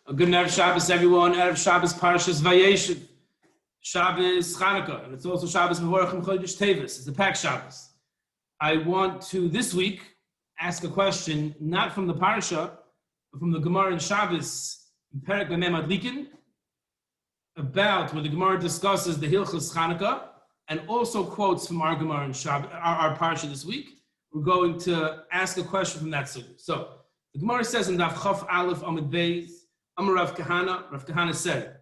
A good Erev Shabbos, everyone. Erev Shabbos, Parshas Veyeshev. Shabbos Chanukah, and it's also Shabbos Mevorachim Chodesh Tevis. It's the Pack Shabbos. I want to, this week, ask a question, not from the Parsha, but from the Gemara in Shabbos, in Perek B'Mem Adlikin, about where the Gemara discusses the Hilchos Chanukah, and also quotes from our Gemara in Shabbos, our Parsha this week. We're going to ask a question from that sugya. So, the Gemara says in Daf Chaf Aleph Amud Beis, Amar Rav Kahana said,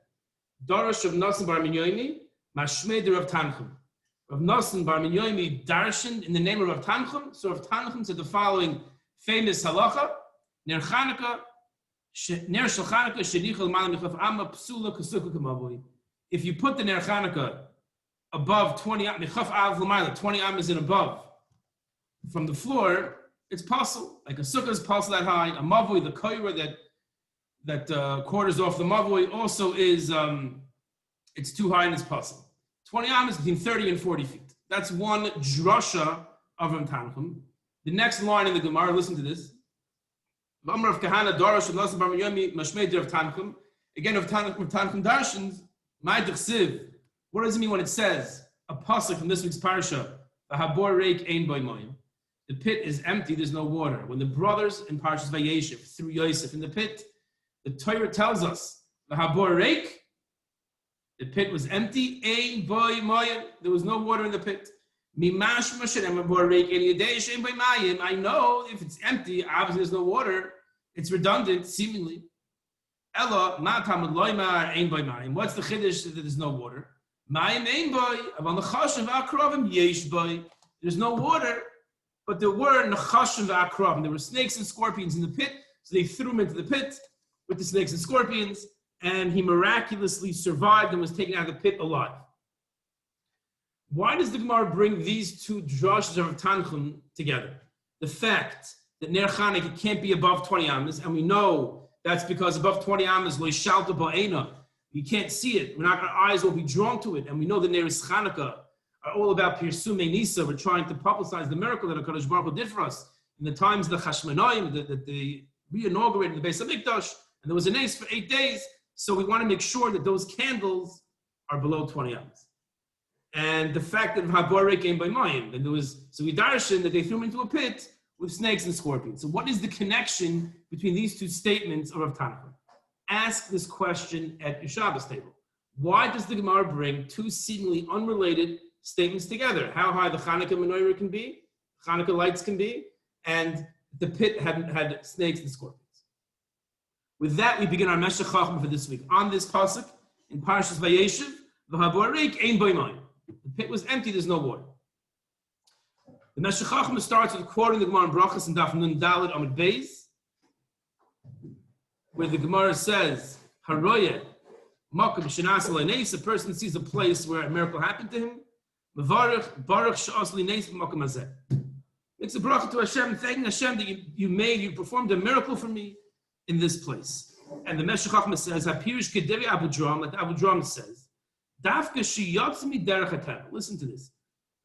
Darash Rav Nosson Bar Minyomi, Mashmei de Rav Tanchum. Rav Nosson Bar Minyomi darshaned in the name of Rav Tanchum. So Rav Tanchum said the following famous halacha: Ner Chanukah, Ner Shel Chanukah, Shenichel Malam Michaf Amma Psula Kasuka Kamavoy. If you put the Ner Chanukah above 20 am, Michaf Av L'mayla, 20 amas and above, from the floor, it's possible. Like a sukkah is possible that high. A mavoy, the koira that quarters off the mavoi also is, it's too high and it's possible. 20 amas between 30 and 40 feet. That's one drasha of Rav Tanchum. The next line in the Gemara, listen to this. Again, Rav Tanchum darshans, my d'chsiv. What does it mean when it says, a pasuk from this week's parsha, v'habor reik ein boi moyim? The pit is empty, there's no water. When the brothers in Parshas Veyeshev threw Yosef in the pit, the Torah tells us, v'habor reik, the pit was empty, ein boi moyim, there was no water in the pit. Mimash mashem habor reik ein yedei ein boi mayim. I know if it's empty, obviously there's no water. It's redundant, seemingly. Ella matam loymar ein boi mayim. What's the chiddush that there's no water? Mayim ein boi, aval nechashav v'akrovim yesh boi. There's no water, but there were nechashim v'akrovim. There were snakes and scorpions in the pit, so they threw him into the pit with the snakes and scorpions, and he miraculously survived and was taken out of the pit alive. Why does the Gemara bring these two drashas of Tanchum together? The fact that Ner Chanukah can't be above 20 amas, and we know that's because above 20 amas, lo yishalta ba'ena, you can't see it. Our eyes will be drawn to it, and we know the Ner Chanukah are all about Pirsumei Nisa. We're trying to publicize the miracle that HaKadosh Baruch Hu did for us in the times of the Chashmonaim, that they reinaugurated the Beis HaMikdash, and there was a nace for 8 days. So we want to make sure that those candles are below 20 amas. And the fact that Habore came by Mayim, and there was, so we darshan that they threw him into a pit with snakes and scorpions. So what is the connection between these two statements of Rav Tanchum? Ask this question at your Shabbos table. Why does the Gemara bring two seemingly unrelated statements together? How high the Chanukah menorah can be, Chanukah lights can be, and the pit had snakes and scorpions. With that, we begin our Meshech Chachma for this week. On this pasuk in Parshas Veyeshev, v'habor reik ein boi mayim. The pit was empty, there's no water. The Meshech Chachma starts with quoting the Gemara in Brachas and Daf Nun Daled Amud Beis, where the Gemara says, Haroyeh makom shenas l'neis, a person sees a place where a miracle happened to him. Mevarich baruch she'as l'neis b'makom hazeh. It's a bracha to Hashem, thanking Hashem that you performed a miracle for me in this place. And the Meshech Chachma says, Hapirish Kederi Abu Dram, like Abu Dram says, Dafka sheyatz derech hateva. Listen to this.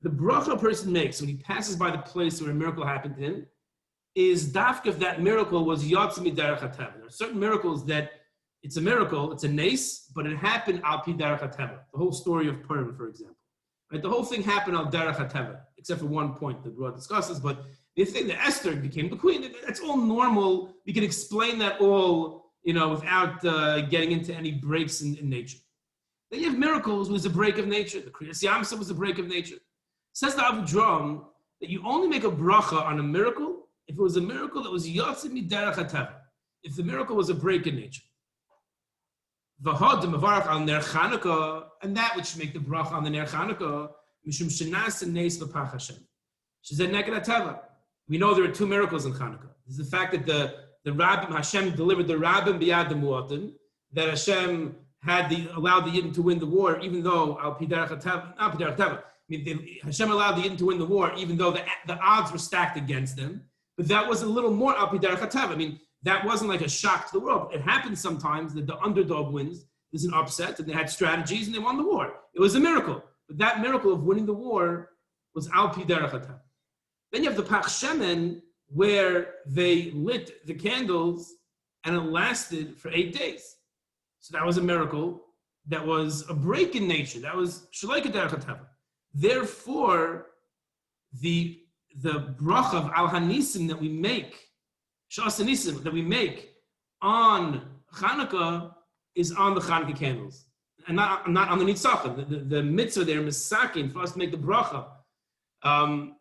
The bracha a person makes when he passes by the place where a miracle happened to him is dafka if that miracle was yatz derech hateva. There are certain miracles that it's a miracle, it's a nace, but it happened al pi derech hateva. The whole story of Purim, for example. Right? The whole thing happened al derech hateva, except for one point that Ruah discusses, but the thing that Esther became the queen, that's all normal. We can explain that all, without getting into any breaks in nature. Then you have miracles was a break of nature. The Kriyas Yamsuf was a break of nature. Says the Abu Dram that you only make a bracha on a miracle if it was a miracle that was yotzei miderech hateva. If the miracle was a break in nature. V'hod mevarach al ner Chanukah, and that which make the bracha on the ner Chanukah, mishum shenas neis v'pach Hashem. Shezeh neged hateva. We know there are two miracles in Chanukah. This is the fact that the Rabbim, Hashem delivered the Rabbim biyad the mu'atin, that Hashem allowed the Yidden to win the war, even though Hashem allowed the Yidden to win the war, even though the odds were stacked against them. But that was a little more al pi derech hateva. That wasn't like a shock to the world. It happens sometimes that the underdog wins. There's an upset, and they had strategies, and they won the war. It was a miracle. But that miracle of winning the war was al pi derech hateva. Then you have the Pach Shemen, where they lit the candles and it lasted for 8 days. So that was a miracle. That was a break in nature. That was shalaika derech hateva. Therefore, the bracha of al hanisim that we make, shas hanisim that we make on Hanukkah is on the Hanukkah candles, and not on the nitzachah. The mitzvah there, misakin, for us to make the bracha on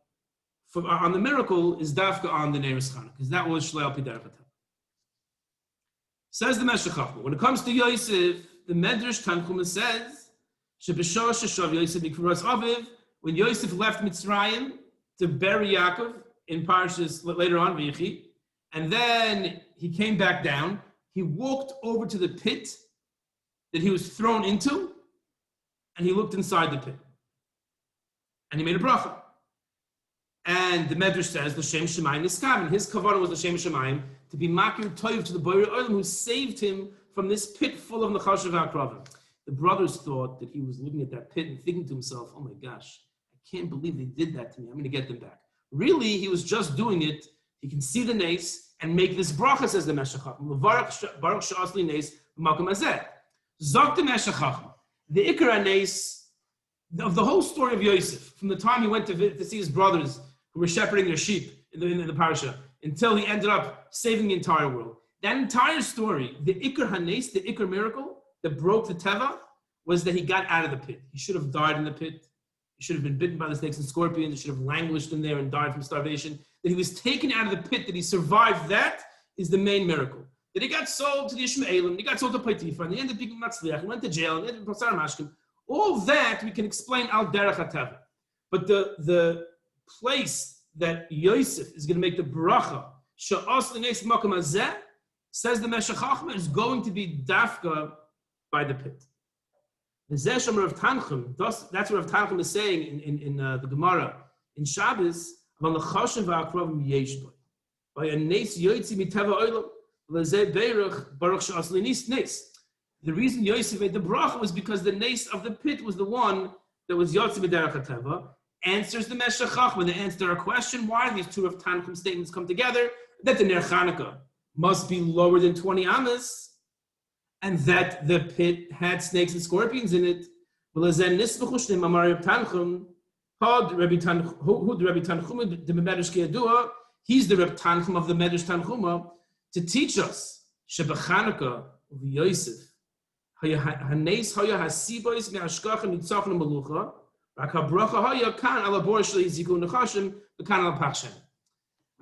the miracle is dafka on the Neiros Hanukkah, because that was shalei al pi derech hateva. Says the Meshech Chochmah, when it comes to Yosef, the Medrash Tanchuma says, "Shebeshor sheshav Yosef b'kfuras Aviv," when Yosef left Mitzrayim to bury Yaakov in Parshas later on, Veyeshev, and then he came back down. He walked over to the pit that he was thrown into, and he looked inside the pit, and he made a bracha. And the Medrash says, "L'shem Shemayim niskaven." His kavanah was l'shem Shemayim, to be makir toiv to the Borei Olam who saved him from this pit full of nechashav ha'akravim. The brothers thought that he was looking at that pit and thinking to himself, "Oh my gosh, I can't believe they did that to me. I'm going to get them back." Really, he was just doing it. He can see the nace and make this bracha, says the Meshech Chochmah. Baruch she'asli nace b'makom hazeh. Zok the Meshech Chochmah. The ikar nace of the whole story of Yosef, from the time he went to see his brothers who were shepherding their sheep in the parsha, until he ended up saving the entire world. That entire story, the ikar hanes, the ikar miracle that broke the teva, was that he got out of the pit. He should have died in the pit. He should have been bitten by the snakes and scorpions. He should have languished in there and died from starvation. That he was taken out of the pit, that he survived, that is the main miracle. That he got sold to the Ishmaelim, he got sold to Potiphar, and he ended up being Matzliach, he went to jail, and he ended up Pasar Mashkim. All that we can explain al derech hateva. But the place that Yosef is going to make the bracha, she'as l'neis b'makom hazeh, says the Meshech Chochmah, is going to be dafka by the pit. That's what Rav Tanchum is saying in the Gemara in Shabbos. By a nes yoytzi miteva olam lezeh beirach baruch she'as l'neis. The reason Yosef made the bracha was because the nes of the pit was the one that was yotzi b'derech hateva. Answers the Meshech Chochmah. They answer a question: why these two of Tanchum statements come together? That the Ner Chanukah must be lower than 20 amas, and that the pit had snakes and scorpions in it. Who the Rabbi Tanchum? He's the Rabbi Tanchum of the Medrash Tanchuma to teach us Shebachanukah of Yosef. Hanes haya hasibois me'ashkach nitzachon melucha.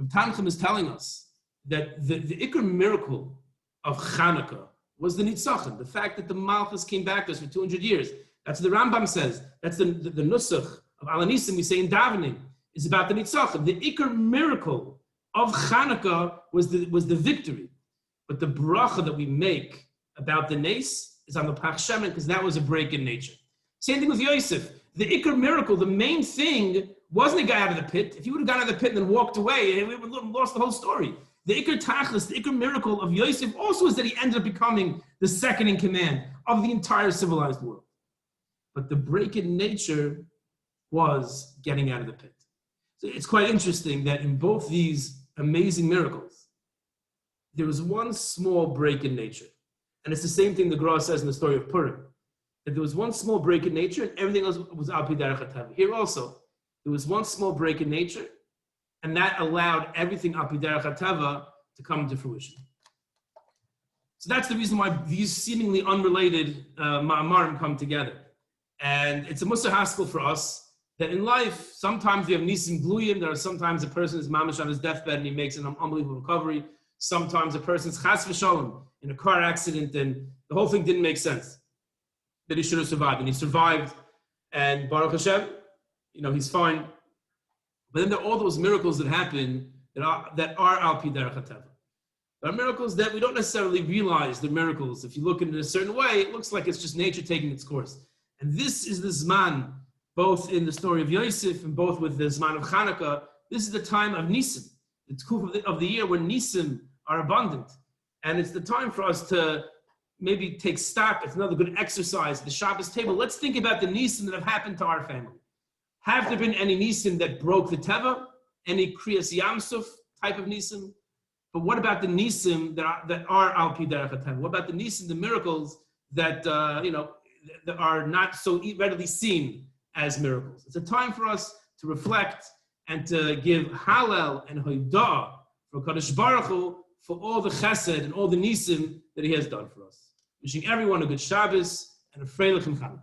Tanchum is telling us that the ikar miracle of Hanukkah was the nitzachon, the fact that the Malchus came back to us for 200 years. That's what the Rambam says. That's the nusach of Alanisim we say in davening is about the nitzachon. The ikar miracle of Hanukkah was the victory, but the bracha that we make about the nace is on the Pach Shemen, because that was a break in nature. Same thing with Yosef. The ikar miracle, the main thing, wasn't a guy out of the pit. If he would have gone out of the pit and then walked away, we would have lost the whole story. The ikar tachlis, the ikar miracle of Yosef also is that he ended up becoming the second in command of the entire civilized world. But the break in nature was getting out of the pit. So it's quite interesting that in both these amazing miracles, there was one small break in nature. And it's the same thing the Gra says in the story of Purim. That there was one small break in nature and everything else was al pi derech hateva. Here also, there was one small break in nature, and that allowed everything al pi derech hateva to come to fruition. So that's the reason why these seemingly unrelated ma'amarim come together. And it's a mussar haskell for us that in life, sometimes we have nisim gluyim. There are sometimes a person is mamish on his deathbed and he makes an unbelievable recovery. Sometimes a person's chas v'shalom in a car accident and the whole thing didn't make sense. That he should have survived, and he survived, and Baruch Hashem, he's fine. But then there are all those miracles that happen that are al pi derech hateva. There are miracles that we don't necessarily realize they're miracles. If you look at it in a certain way, it looks like it's just nature taking its course. And this is the Zman, both in the story of Yosef and both with the Zman of Hanukkah. This is the time of Nisim, the Tkuf of the year when Nisim are abundant. And it's the time for us to maybe take stock. It's another good exercise. The Shabbos table. Let's think about the nisim that have happened to our family. Have there been any nisim that broke the teva? Any kriyas yamsuf type of nisim? But what about the nisim that are al pi derech hateva? What about the nisim, the miracles that that are not so readily seen as miracles? It's a time for us to reflect and to give Hallel and Hoidah for Kadosh Baruch Hu for all the Chesed and all the Nisim that He has done for us. Wishing everyone a good Shabbos and a Freilich and Chanukah.